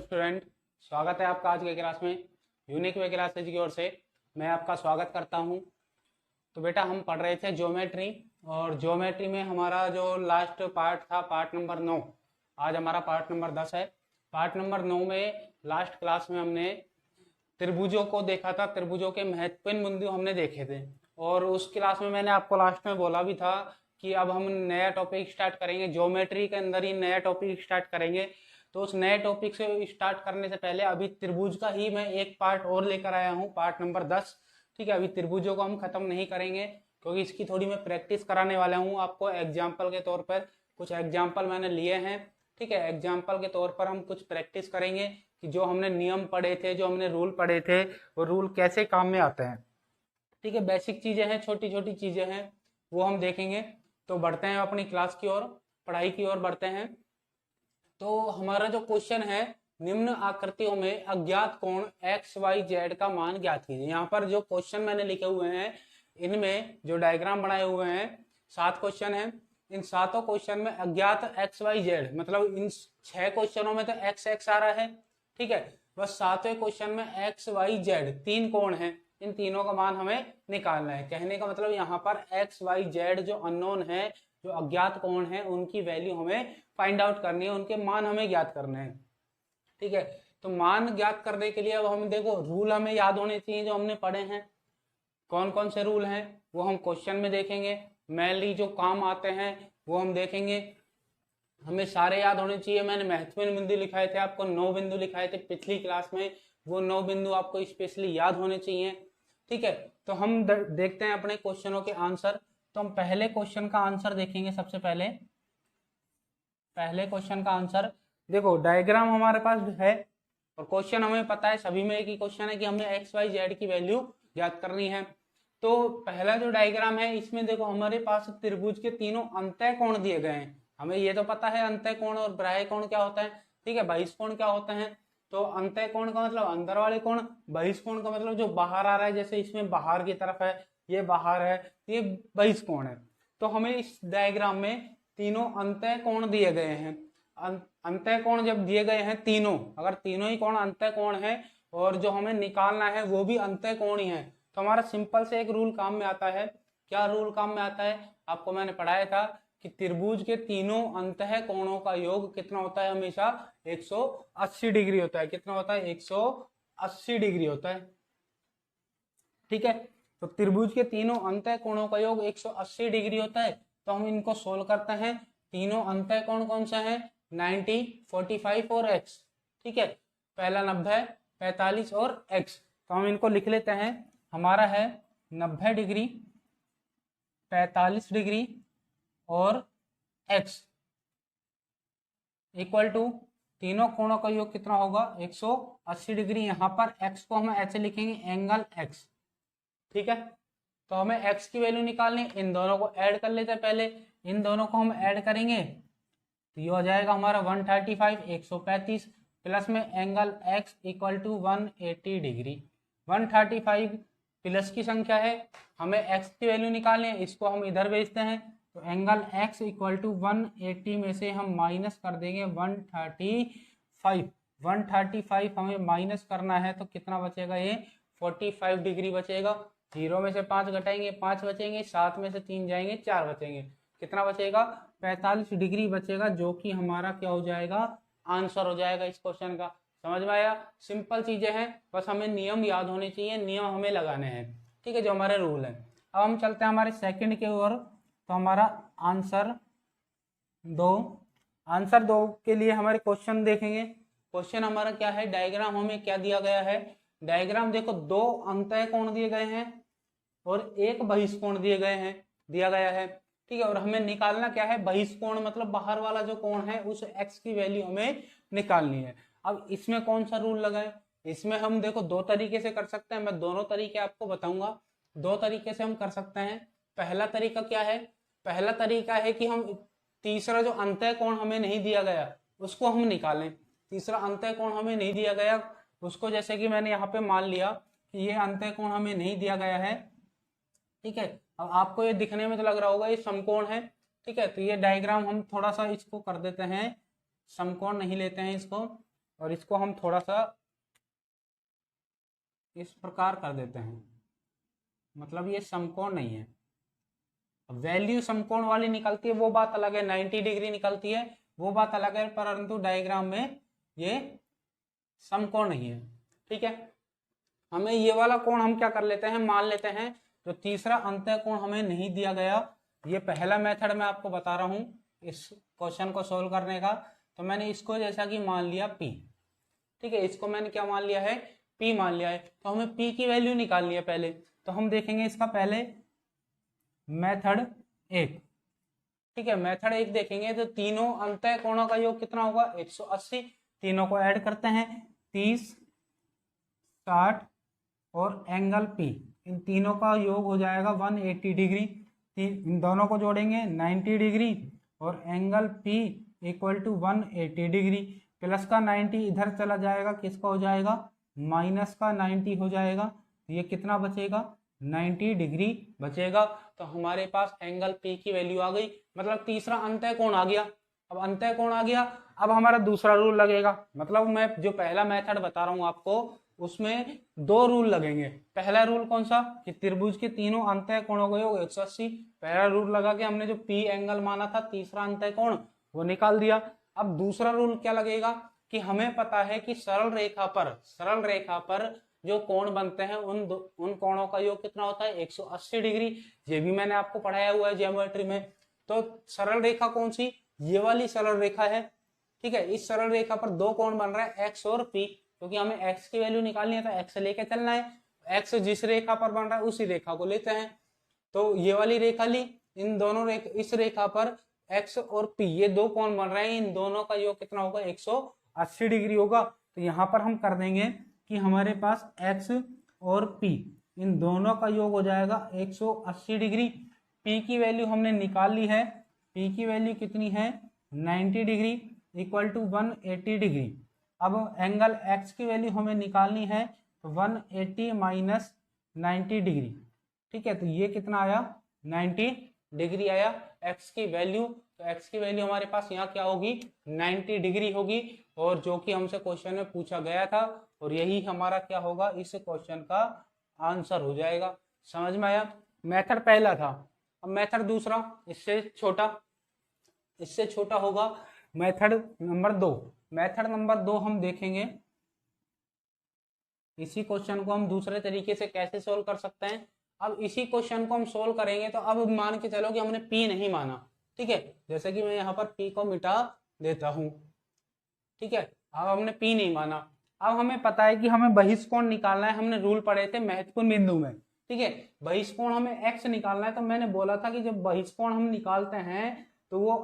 Student, स्वागत है आपका आज के क्लास में। यूनिक वे क्लासेज की ओर से मैं आपका स्वागत करता हूं। तो बेटा हम पढ़ रहे थे ज्योमेट्री, और ज्योमेट्री में हमारा जो लास्ट पार्ट था पार्ट नंबर 9। आज हमारा पार्ट नंबर 10 है। पार्ट नंबर 9 में लास्ट क्लास में हमने त्रिभुजों को देखा था, त्रिभुजों के महत्वपूर्ण बिंदु हमने देखे थे। और उस क्लास में मैंने आपको लास्ट में बोला भी था कि अब हम नया टॉपिक स्टार्ट करेंगे, ज्योमेट्री के अंदर ही नया टॉपिक स्टार्ट करेंगे। तो उस नए टॉपिक से स्टार्ट करने से पहले अभी त्रिभुज का ही मैं एक पार्ट और लेकर आया हूँ, पार्ट नंबर 10। ठीक है, अभी त्रिभुजों को हम खत्म नहीं करेंगे क्योंकि इसकी थोड़ी मैं प्रैक्टिस कराने वाला हूँ आपको एग्जाम्पल के तौर पर। कुछ एग्जाम्पल मैंने लिए हैं, ठीक है। एग्जाम्पल के तौर पर हम कुछ प्रैक्टिस करेंगे कि जो हमने नियम पढ़े थे, जो हमने रूल पढ़े थे, वो रूल कैसे काम में आते हैं। ठीक है, बेसिक चीजें हैं, छोटी छोटी चीजें हैं, वो हम देखेंगे। तो बढ़ते हैं अपनी क्लास की ओर, पढ़ाई की ओर बढ़ते हैं। तो हमारा जो क्वेश्चन है, निम्न आकृतियों में अज्ञात कोण एक्स वाई जेड का मान ज्ञात कीजिए। यहाँ पर जो क्वेश्चन मैंने लिखे हुए हैं, इनमें जो डायग्राम बनाए हुए हैं, 7 क्वेश्चन हैं। इन 7 क्वेश्चन में अज्ञात एक्स वाई जेड, मतलब इन 6 क्वेश्चनों में तो एक्स एक्स आ रहा है, ठीक है। बस 7वें क्वेश्चन में एक्स वाई जेड 3 कोण हैं, इन तीनों का मान हमें निकालना है। कहने का मतलब यहाँ पर एक्स वाई जेड जो अननोन है, जो अज्ञात कोण है, उनकी वैल्यू हमें फाइंड आउट करनी है, उनके मान हमें ज्ञात करने हैं। ठीक है, तो मान ज्ञात करने के लिए अब हम देखो रूल हमें याद होने चाहिए जो हमने पढ़े हैं। कौन कौन से रूल हैं वो हम क्वेश्चन में देखेंगे, मेनली जो काम आते हैं वो हम देखेंगे। हमें सारे याद होने चाहिए। मैंने महत्वपूर्ण बिंदु लिखाए थे, आपको 9 बिंदु लिखाए थे पिछली क्लास में, वो 9 बिंदु आपको स्पेशली याद होने चाहिए। ठीक है, तो हम देखते हैं अपने क्वेश्चनों के आंसर। तो हम पहले क्वेश्चन का आंसर देखेंगे। सबसे पहले पहले क्वेश्चन का आंसर देखो, डायग्राम हमारे पास है और क्वेश्चन हमें पता है, सभी में एक ही क्वेश्चन है कि हमें एक्स वाई जेड की वैल्यू ज्ञात करनी है। तो पहला जो डायग्राम है, इसमें देखो हमारे पास त्रिभुज के तीनों अंतः कोण दिए गए हैं। हमें ये तो पता है अंतः कोण और बाह्य कोण क्या होता है, ठीक है, बहिष्कोण क्या होते हैं। तो अंतः कोण का मतलब अंदर वाले कोण, बहिष्कोण का मतलब जो बाहर आ रहा है, जैसे इसमें बाहर की तरफ है, ये बाहर है, ये बहिष्कोण है। तो हमें इस डायग्राम में तीनों अंतः कोण दिए गए हैं। अंतः कोण जब दिए गए हैं तीनों, अगर तीनों ही कोण अंतः कोण है और जो हमें निकालना है वो भी अंतः कोण ही है, तो हमारा सिंपल से एक रूल काम में आता है। क्या रूल काम में आता है, आपको मैंने पढ़ाया था कि त्रिभुज के तीनों अंतः कोणों का योग कितना होता है, हमेशा 180 डिग्री होता है। कितना होता है, 180 डिग्री होता है। ठीक है, तो त्रिभुज के तीनों अंतः कोणों का योग 180 डिग्री होता है। तो हम इनको सोल्व करते हैं। तीनों अंतः कोण कौन सा है, 90, 45 और x। ठीक है, पहला 90, 45 और x। तो हम इनको लिख लेते हैं। हमारा है 90 डिग्री, 45 डिग्री और x इक्वल टू तीनों कोणों का योग कितना होगा, 180 डिग्री। यहाँ पर x को हम ऐसे लिखेंगे, एंगल x। ठीक है, तो हमें x की वैल्यू निकालनी, इन दोनों को ऐड कर लेते हैं। पहले इन दोनों को हम ऐड करेंगे तो ये हो जाएगा हमारा 135, 135 प्लस में angle x equal to 180 degree. 135 plus की संख्या है, हमें x की वैल्यू निकालनी है, इसको हम इधर भेजते हैं। तो एंगल x इक्वल टू 180 में से हम माइनस कर देंगे 135। 135 हमें माइनस करना है तो कितना बचेगा, ये 45 डिग्री बचेगा। 0 में से 5 घटाएंगे, 5 बचेंगे, 7 में से 3 जाएंगे, 4 बचेंगे। कितना बचेगा, 45 डिग्री बचेगा, जो कि हमारा क्या हो जाएगा, आंसर हो जाएगा इस क्वेश्चन का। समझ में आया, सिंपल चीजें हैं, बस हमें नियम याद होने चाहिए, नियम हमें लगाने हैं। ठीक है, जो हमारे रूल है। अब हम चलते हैं हमारे सेकंड की ओर। तो हमारा आंसर 2, आंसर 2 के लिए हमारे क्वेश्चन देखेंगे। क्वेश्चन हमारा क्या है, डायग्राम हमें क्या दिया गया है। डायग्राम देखो, 2 अंतः कोण दिए गए हैं और 1 बहिष्कोण दिए गए हैं, दिया गया है। ठीक है, और हमें निकालना क्या है, बहिष्कोण मतलब बाहर वाला जो कोण है, उस x की वैल्यू हमें निकालनी है। अब इसमें कौन सा रूल लगाए, इसमें हम देखो 2 तरीके से कर सकते हैं। मैं दोनों तरीके आपको बताऊंगा। 2 तरीके से हम कर सकते हैं। पहला तरीका क्या है, पहला तरीका है कि हम तीसरा जो अंतः कोण हमें नहीं दिया गया उसको हम निकालें। तीसरा अंतः कोण हमें नहीं दिया गया उसको, जैसे कि मैंने यहाँ पे मान लिया कि ये अंतः कोण हमें नहीं दिया गया है। ठीक है, अब आपको ये दिखने में तो लग रहा होगा ये समकोण है। ठीक है, तो ये डायग्राम हम थोड़ा सा इसको कर देते हैं, समकोण नहीं लेते हैं इसको। और इसको हम थोड़ा सा इस प्रकार कर देते हैं, मतलब ये समकोण नहीं है। वैल्यू समकोण वाली निकलती है वो बात अलग है, 90 डिग्री निकलती है वो बात अलग है, परंतु डायग्राम में ये समकोण नहीं है। ठीक है, हमें ये वाला कोण हम क्या कर लेते हैं, मान लेते हैं जो तीसरा अंतः कोण हमें नहीं दिया गया, ये पहला मेथड मैं आपको बता रहा हूं इस क्वेश्चन को सोल्व करने का। तो मैंने इसको जैसा कि मान लिया P, ठीक है, इसको मैंने क्या मान लिया है, P मान लिया है। तो हमें P की वैल्यू निकालनी है पहले, तो हम देखेंगे इसका पहले मेथड एक। ठीक है, मेथड एक देखेंगे तो तीनों अंतः कोणों का योग कितना होगा, 180। तीनों को ऐड करते हैं, 30, 60 और एंगल P, इन तीनों का योग हो जाएगा 180 डिग्री। इन दोनों को जोड़ेंगे 90 डिग्री और angle P equal to 180 degree. Plus का 90 इधर चला जाएगा, किसका हो जाएगा, माइनस का 90 हो जाएगा। ये कितना बचेगा, 90 डिग्री बचेगा। तो हमारे पास एंगल P की वैल्यू आ गई, मतलब तीसरा अंतः कोण आ गया। अब अंतः कोण आ गया, अब हमारा दूसरा रूल लगेगा, मतलब मैं जो पहला मेथड बता रहा हूं आपको उसमें दो रूल लगेंगे। पहला रूल कौन सा, कि त्रिभुज के तीनों अंतः कोणों का योग 180। पहला रूल लगा के हमने जो P एंगल माना था तीसरा अंतः कोण वो निकाल दिया। अब दूसरा रूल क्या लगेगा, कि हमें पता है कि सरल रेखा पर जो कोण बनते हैं उन कोणों का योग कितना होता है, 180 डिग्री। ये भी मैंने आपको पढ़ाया हुआ है ज्योमेट्री में। तो सरल रेखा कौन सी, ये वाली सरल रेखा है। ठीक है, इस सरल रेखा पर दो कोण बन रहा है एक्स और P, क्योंकि हमें एक्स की वैल्यू निकालनी है तो एक्स लेके चलना है। एक्स जिस रेखा पर बन रहा है उसी रेखा को लेते हैं। तो ये वाली रेखा ली, इन दोनों रेखा, इस रेखा पर एक्स और P ये दो कोण बन रहे हैं, इन दोनों का योग कितना होगा, 180 डिग्री होगा। तो यहाँ पर हम कर देंगे कि हमारे पास x और P इन दोनों का योग हो जाएगा 180 डिग्री। P की वैल्यू हमने निकाल ली है, P की वैल्यू कितनी है, 90 डिग्री इक्वल टू 180 डिग्री। अब एंगल x की वैल्यू हमें निकालनी है, तो 180 माइनस 90 डिग्री। ठीक है, तो ये कितना आया, 90 डिग्री आया x की वैल्यू। तो x की वैल्यू हमारे पास यहाँ क्या होगी, 90 डिग्री होगी, और जो कि हमसे क्वेश्चन में पूछा गया था, और यही हमारा क्या होगा, इस क्वेश्चन का आंसर हो जाएगा। समझ में आया, मेथड पहला था। अब मेथड दूसरा, इससे छोटा होगा मेथड नंबर दो। मेथड नंबर दो हम देखेंगे, इसी क्वेश्चन को हम दूसरे तरीके से कैसे सोल्व कर सकते हैं। अब इसी क्वेश्चन को हम सोल्व करेंगे, तो अब मान के चलो कि हमने P नहीं माना। ठीक है, जैसे कि मैं यहाँ पर P को मिटा देता हूं। ठीक है, अब हमने P नहीं माना। अब हमें पता है कि हमें बहिष्कोण निकालना है, हमने रूल पढ़े थे महत्वपूर्ण बिंदु में। ठीक है, बहिष्कोण हमें x निकालना है। तो मैंने बोला था कि जब बहिष्कोण हम निकालते हैं तो वो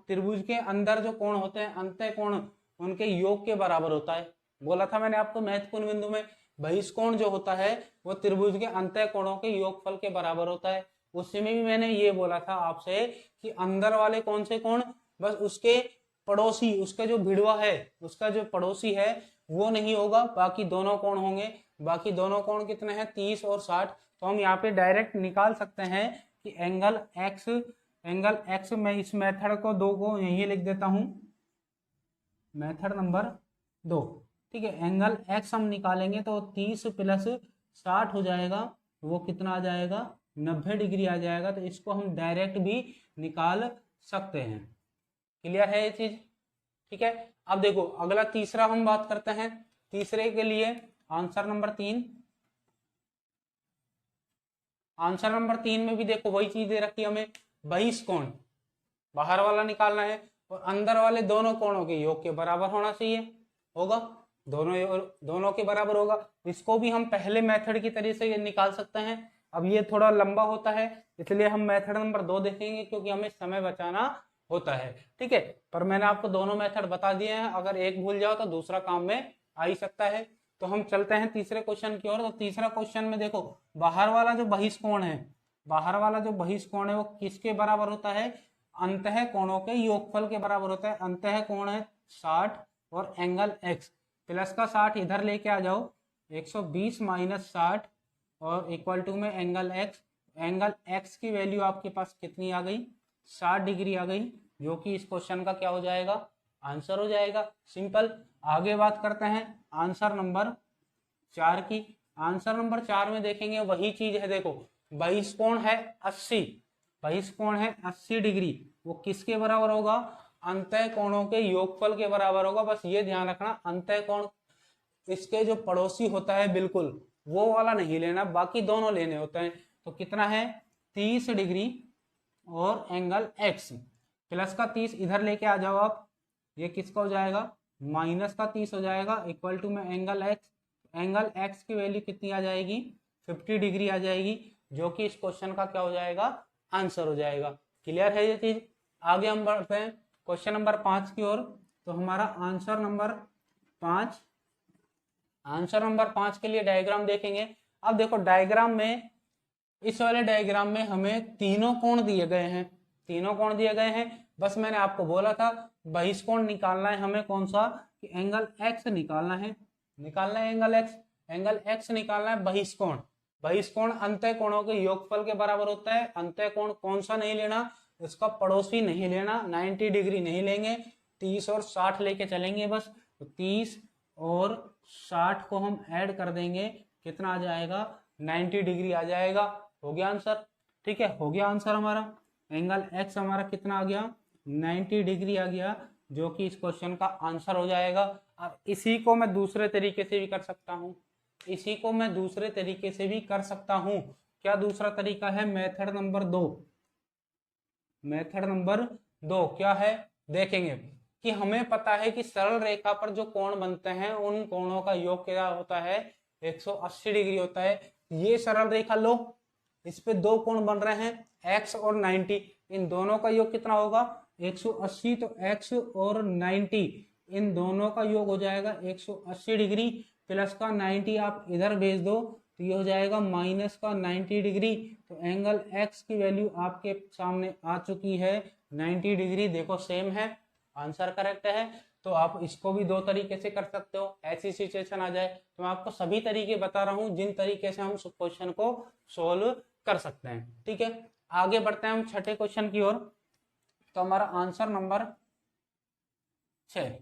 त्रिभुज के अंदर जो कोण होते हैं अंतः कोण, उनके योग के बराबर होता है। बोला था मैंने आपको महत्वपूर्ण बिंदु में, बहिष्कोण जो होता है वो त्रिभुज के अंतः कोणों के योगफल के बराबर होता है। उसमें भी मैंने ये बोला था आपसे कि अंदर वाले कौन से कोण, बस उसके पड़ोसी, उसका जो भिड़वा है, उसका जो पड़ोसी है वो नहीं होगा, बाकी दोनों कोण होंगे। बाकी दोनों कोण कितने हैं, 30 और 60। तो हम यहाँ पे डायरेक्ट निकाल सकते हैं कि एंगल एक्स मैं इस मेथड को दो को यही लिख देता हूं, मेथड नंबर दो। ठीक है, एंगल एक्स हम निकालेंगे तो 30 प्लस 60 हो जाएगा, वो कितना आ जाएगा, 90 डिग्री आ जाएगा। तो इसको हम डायरेक्ट भी निकाल सकते हैं। क्लियर है ये चीज। ठीक है, अब देखो अगला तीसरा हम बात करते हैं। तीसरे के लिए आंसर नंबर 3, आंसर नंबर 3 में भी देखो वही चीज दे रखी है हमें, बहिष्कोण बाहर वाला निकालना है और अंदर वाले दोनों कोणों के योग के बराबर होना चाहिए, होगा, दोनों के बराबर होगा। इसको भी हम पहले मेथड की तरह से निकाल सकते हैं। अब ये थोड़ा लंबा होता है, इसलिए हम मेथड नंबर 2 देखेंगे, क्योंकि हमें समय बचाना होता है। ठीक है, पर मैंने आपको दोनों मेथड बता दिए हैं, अगर एक भूल जाओ तो दूसरा काम में आ ही सकता है। तो हम चलते हैं तीसरे क्वेश्चन की ओर। तो तीसरा क्वेश्चन में देखो, बाहर वाला जो बहिष्कोण है, बाहर वाला जो बहिष्कोण है वो किसके बराबर होता है, अंतः कोणों के योगफल के बराबर होता है। अंतः कोण है 60 और एंगल x, प्लस का 60 इधर लेके आ जाओ, 120 माइनस 60 और इक्वल टू में एंगल x। एंगल x की वैल्यू आपके पास कितनी आ गई, 60 डिग्री आ गई, जो कि इस क्वेश्चन का क्या हो जाएगा, आंसर हो जाएगा। सिंपल। आगे बात करते हैं आंसर नंबर 4 की। आंसर नंबर 4 में देखेंगे वही चीज है, देखो बहिष्कोण है 80, बहिष्कोण है 80 डिग्री, वो किसके बराबर होगा, अंतः कोणों के योगफल के बराबर होगा। बस ये ध्यान रखना, अंतः कोण इसके जो पड़ोसी होता है बिल्कुल वो वाला नहीं लेना, बाकी दोनों लेने होते हैं। तो कितना है 30 डिग्री और एंगल एक्स, प्लस का 30 इधर लेके आ जाओ आप, ये किसका हो जाएगा माइनस का 30 हो जाएगा, इक्वल टू में एंगल एक्स, एंगल एक्स की वैल्यू कितनी आ जाएगी 50 डिग्री आ जाएगी, जो कि इस क्वेश्चन का क्या हो जाएगा आंसर हो जाएगा। क्लियर है ये चीज। आगे हम बढ़ते हैं क्वेश्चन नंबर 5 की ओर। तो हमारा आंसर नंबर 5, आंसर नंबर 5 के लिए डायग्राम देखेंगे। अब देखो डायग्राम में, इस वाले डायग्राम में हमें तीनों कोण दिए गए हैं, तीनों कोण दिए गए हैं। बस मैंने आपको बोला था बहिष्कोण निकालना है हमें, कौन सा कि एंगल एक्स निकालना है, निकालना है एंगल एक्स, एंगल एक्स निकालना है बहिष्कोण। बहिष्कोण अंतः कोणों के योगफल के बराबर होता है। अंतः कोण कौन सा नहीं लेना, इसका पड़ोसी नहीं लेना, 90 डिग्री नहीं लेंगे, 30 और 60 लेके चलेंगे बस। तो 30 और 60 को हम ऐड कर देंगे, कितना आ जाएगा 90 डिग्री आ जाएगा। हो गया आंसर, ठीक है, हो गया आंसर हमारा। एंगल एक्स हमारा कितना आ गया 90 डिग्री आ गया, जो कि इस क्वेश्चन का आंसर हो जाएगा। अब इसी को मैं दूसरे तरीके से भी कर सकता हूं, इसी को मैं दूसरे तरीके से भी कर सकता हूं। क्या दूसरा तरीका है, मेथड नंबर 2, मेथड नंबर 2 क्या है देखेंगे कि हमें पता है कि सरल रेखा पर जो कोण बनते हैं उन कोणों का योग क्या होता है 180 डिग्री होता है। ये सरल रेखा लो, इस पे दो कोण बन रहे हैं x और 90, इन दोनों का योग कितना होगा 180, तो x और 90 इन दोनों का योग हो जाएगा 180 डिग्री, प्लस का 90 आप इधर भेज दो तो ये हो जाएगा माइनस का 90 डिग्री। तो एंगल x की वैल्यू आपके सामने आ चुकी है 90 डिग्री, देखो सेम है, आंसर करेक्ट है। तो आप इसको भी दो तरीके से कर सकते हो, ऐसी सिचुएशन आ जाए तो मैं आपको सभी तरीके बता रहा हूं जिन तरीके से हम क्वेश्चन को सोल्व कर सकते हैं, ठीक है। आगे बढ़ते हैं हम छठे क्वेश्चन की ओर। तो हमारा आंसर नंबर 6,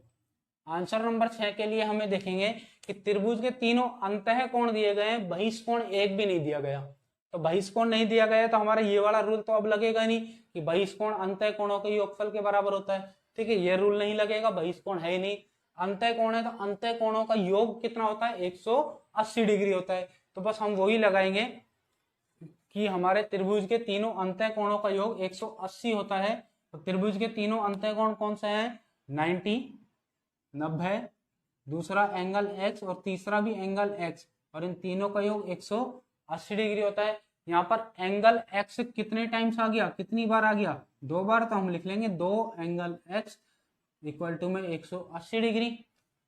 आंसर नंबर 6 के लिए हमें देखेंगे कि त्रिभुज के तीनों अंतः कोण दिए गए हैं, बहिष्कोण एक भी नहीं दिया गया। तो बहिष्कोण नहीं दिया गया तो हमारा ये वाला रूल तो अब लगेगा नहीं कि बहिष्कोण अंतः कोणों के योगफल के बराबर होता है, ठीक है, ये रूल नहीं लगेगा, बहिष्कोण है ही नहीं। अंतः कोण है तो अंतः कोणों का योग कितना होता है 180 डिग्री होता है। तो बस हम वही लगाएंगे कि हमारे त्रिभुज के तीनों अंतः कोणों का योग 180 होता है। तो त्रिभुज के तीनों अंतः कोण कौन से हैं 90, 90, दूसरा एंगल एक्स और तीसरा भी एंगल एक्स, और इन तीनों का योग 180 डिग्री होता है। यहाँ पर एंगल एक्स कितने टाइम्स आ गया, कितनी बार आ गया, दो बार, तो हम लिख लेंगे 2 एंगल एक्स इक्वल टू में 180 डिग्री,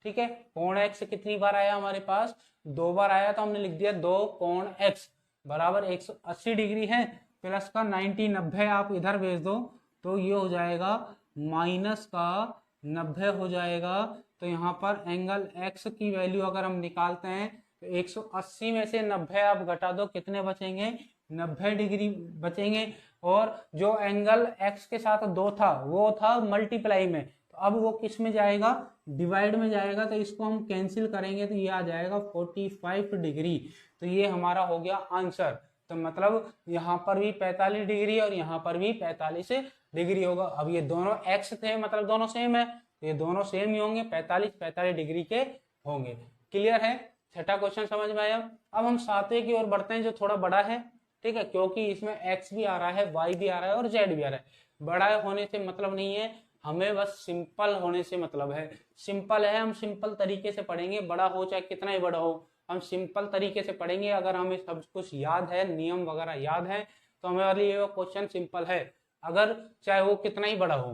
ठीक है। कोण एक्स कितनी बार आया हमारे पास, 2 बार आया, तो हमने लिख दिया 2 कोण एक्स बराबर 180 डिग्री है, प्लस का 90, 90 आप इधर भेज दो तो ये हो जाएगा माइनस का 90 हो जाएगा। तो यहाँ पर एंगल एक्स की वैल्यू अगर हम निकालते हैं तो 180 में से 90 आप घटा दो, कितने बचेंगे 90 डिग्री बचेंगे। और जो एंगल एक्स के साथ 2 था वो था मल्टीप्लाई में, तो अब वो किस में जाएगा डिवाइड में जाएगा, तो इसको हम कैंसिल करेंगे तो ये आ जाएगा 45 डिग्री। तो ये हमारा हो गया आंसर। तो मतलब यहाँ पर भी 45 डिग्री और यहाँ पर भी 45 डिग्री होगा। अब ये दोनों एक्स थे मतलब दोनों सेम है, ये दोनों सेम ही होंगे, 45 डिग्री के होंगे। क्लियर है, छठा क्वेश्चन समझ में आया। अब हम सातवें की ओर बढ़ते हैं जो थोड़ा बड़ा है, ठीक है, क्योंकि इसमें एक्स भी आ रहा है, वाई भी आ रहा है और जेड भी आ रहा है। बड़ा होने से मतलब नहीं है, हमें बस सिंपल होने से मतलब है। सिंपल है, हम सिंपल तरीके से पढ़ेंगे, बड़ा हो चाहे कितना ही बड़ा हो हम सिंपल तरीके से पढ़ेंगे। अगर हमें सब कुछ याद है, नियम वगैरह याद है, तो हमारे लिए क्वेश्चन सिंपल है, अगर चाहे वो कितना ही बड़ा हो।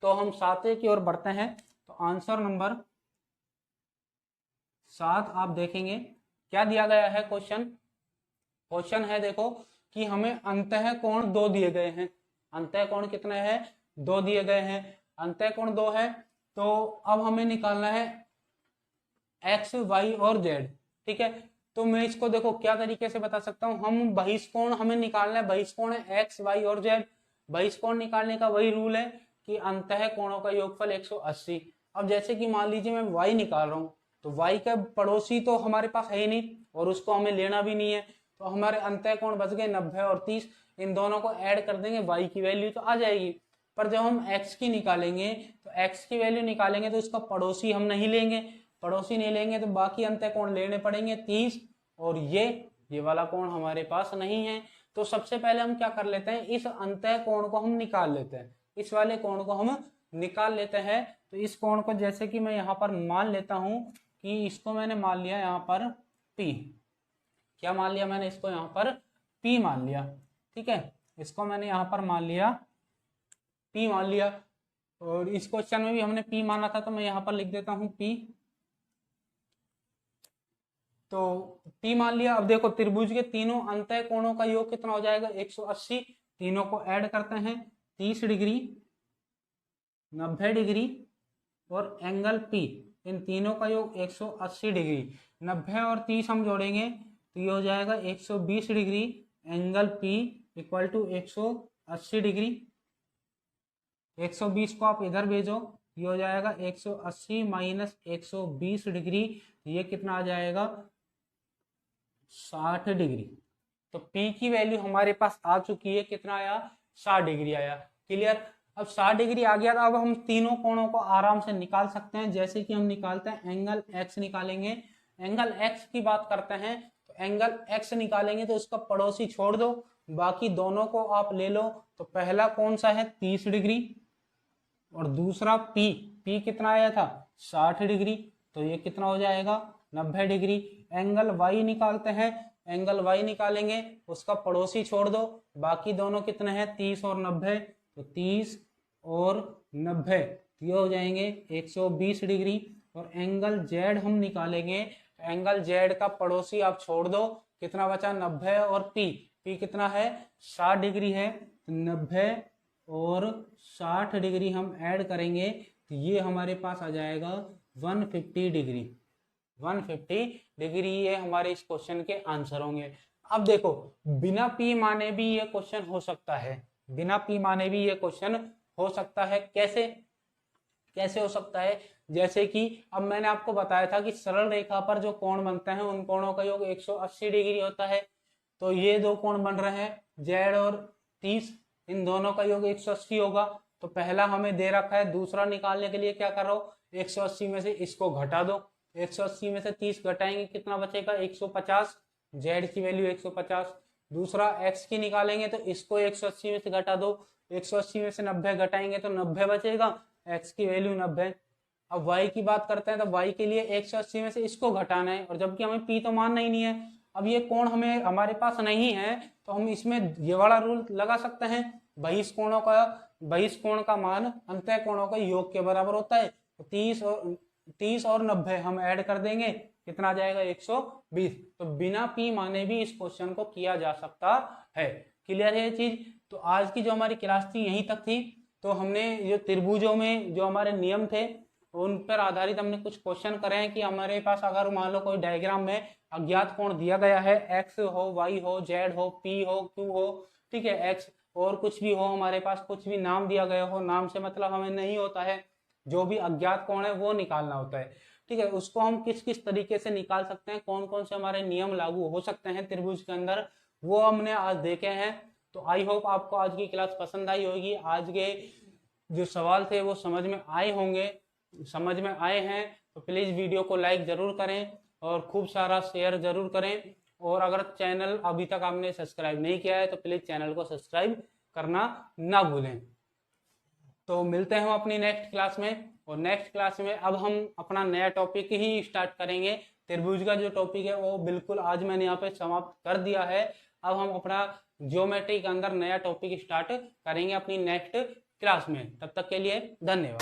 तो हम सातवें की ओर बढ़ते हैं। तो आंसर नंबर 7 आप देखेंगे क्या दिया गया है क्वेश्चन। क्वेश्चन है देखो कि हमें अंतः कोण 2 दिए गए हैं, अंतः कोण कितने हैं 2 दिए गए हैं, अंतः कोण 2 है। तो अब हमें निकालना है एक्स वाई और जेड, ठीक है। तो मैं इसको देखो क्या तरीके से बता सकता हूं, हम बहिष्कोण हमें निकालना है, बहिष्कोण है एक्स वाई और जेड। बहिष्कोण निकालने का वही रूल है कि अंतः कोणों का योगफल 180। अब जैसे कि मान लीजिए मैं y निकाल रहा हूँ, तो y का पड़ोसी तो हमारे पास है ही नहीं और उसको हमें लेना भी नहीं है, तो हमारे अंतः कोण बच गए 90 और 30। इन दोनों को ऐड कर देंगे, y की वैल्यू तो आ जाएगी। पर जब हम x की निकालेंगे तो x की वैल्यू निकालेंगे तो उसका पड़ोसी हम नहीं लेंगे, पड़ोसी नहीं लेंगे तो बाकी अंतः कोण लेने पड़ेंगे 30, और ये वाला कोण हमारे पास नहीं है। तो सबसे पहले हम क्या कर लेते हैं, इस अंतः कोण को हम निकाल लेते हैं, इस वाले कोण को हम निकाल लेते हैं। तो इस कोण को जैसे कि मैं यहाँ पर मान लेता हूं कि इसको मैंने मान लिया यहाँ पर P, क्या मान लिया मैंने, इसको यहाँ पर P मान लिया, ठीक है, इसको मैंने यहाँ पर मान लिया P मान लिया। और इस क्वेश्चन में भी हमने P माना था, तो मैं यहाँ पर लिख देता हूँ P, तो P मान लिया। अब देखो त्रिभुज के तीनों अंतः कोणों का योग कितना हो जाएगा 180, तीनों को ऐड करते हैं 30 डिग्री, 90 डिग्री और एंगल P, इन तीनों का योग 180 डिग्री। 90 और 30 हम जोड़ेंगे तो ये हो जाएगा 120 degree, angle P equal to 180 degree. 120 को आप इधर भेजो, ये हो जाएगा 180 माइनस 120 डिग्री, ये कितना आ जाएगा 60 डिग्री। तो P की वैल्यू हमारे पास आ चुकी है, कितना आया 60 डिग्री आया। क्लियर। अब 60 डिग्री आ गया, तो अब हम तीनों कोणों को आराम से निकाल सकते हैं। जैसे कि हम निकालते हैं एंगल X निकालेंगे, एंगल X की बात करते हैं, तो एंगल X निकालेंगे तो उसका पड़ोसी छोड़ दो, बाकी दोनों को आप ले लो। तो पहला कौन सा है 30 डिग्री और दूसरा P कितना आया था 60 डिग्री, तो ये कितना हो जाएगा 90 डिग्री। एंगल Y निकालते हैं, एंगल Y निकालेंगे उसका पड़ोसी छोड़ दो, बाकी दोनों कितने हैं 30 और 90, तो 30 और 90 ये हो जाएंगे 120 डिग्री। और एंगल Z हम निकालेंगे, एंगल Z का पड़ोसी आप छोड़ दो, कितना बचा 90 और P कितना है 60 डिग्री है, तो 90 और 60 डिग्री हम ऐड करेंगे तो ये हमारे पास आ जाएगा 150 डिग्री। 150 डिग्री ये हमारे इस क्वेश्चन के आंसर होंगे। अब देखो बिना P माने भी ये क्वेश्चन हो सकता है, बिना P माने भी ये क्वेश्चन हो सकता है। कैसे हो सकता है, जैसे कि अब मैंने आपको बताया था कि सरल रेखा पर जो कोण बनते हैं उन कोणों का योग 180 डिग्री होता है। तो ये दो कोण बन रहे हैं Z और 30, इन दोनों का योग 180 होगा। तो पहला हमें दे रखा है, दूसरा निकालने के लिए क्या कर रहा हो 180 में से इसको घटा दो, 180 में से 30 घटाएंगे कितना बचेगा 150, Z की वैल्यू 150। दूसरा X की निकालेंगे तो इसको 180 में से घटा दो, 180 में से 90 घटाएंगे तो 90 बचेगा, X की वैल्यू 90। अब Y की बात करते हैं, तो Y के लिए 180 में से इसको घटाना है, और जबकि हमें P तो मानना ही नहीं है। अब ये कोण हमारे पास नहीं है, तो हम इसमें ये वाला रूल लगा सकते हैं, बहिष कोण का मान अंतः कोणों का योग के बराबर होता है। तो 30 और 90 हम ऐड कर देंगे, कितना आ जाएगा 120। तो बिना P माने भी इस क्वेश्चन को किया जा सकता है। क्लियर है ये चीज। तो आज की जो हमारी क्लास थी यहीं तक थी। तो हमने जो त्रिभुजों में जो हमारे नियम थे उन पर आधारित हमने कुछ क्वेश्चन करे हैं कि हमारे पास अगर मान लो कोई डायग्राम में अज्ञात कोण दिया गया है, X हो, Y हो, Z हो, P हो, Q हो, ठीक है, X और कुछ भी हो, हमारे पास कुछ भी नाम दिया गया हो, नाम से मतलब हमें नहीं होता है, जो भी अज्ञात कोण है वो निकालना होता है, ठीक है। उसको हम किस किस तरीके से निकाल सकते हैं, कौन कौन से हमारे नियम लागू हो सकते हैं त्रिभुज के अंदर, वो हमने आज देखे हैं। तो आई होप आपको आज की क्लास पसंद आई होगी। आज के जो सवाल थे वो समझ में आए होंगे, समझ में आए हैं तो प्लीज वीडियो को लाइक जरूर करें और खूब सारा शेयर जरूर करें। और अगर चैनल अभी तक आपने सब्सक्राइब नहीं किया है तो प्लीज चैनल को सब्सक्राइब करना ना भूलें। तो मिलते हैं हम अपनी नेक्स्ट क्लास में, और नेक्स्ट क्लास में अब हम अपना नया टॉपिक ही स्टार्ट करेंगे। त्रिभुज का जो टॉपिक है वो बिल्कुल आज मैंने यहाँ पे समाप्त कर दिया है। अब हम अपना ज्योमेट्री के अंदर नया टॉपिक स्टार्ट करेंगे अपनी नेक्स्ट क्लास में। तब तक के लिए धन्यवाद।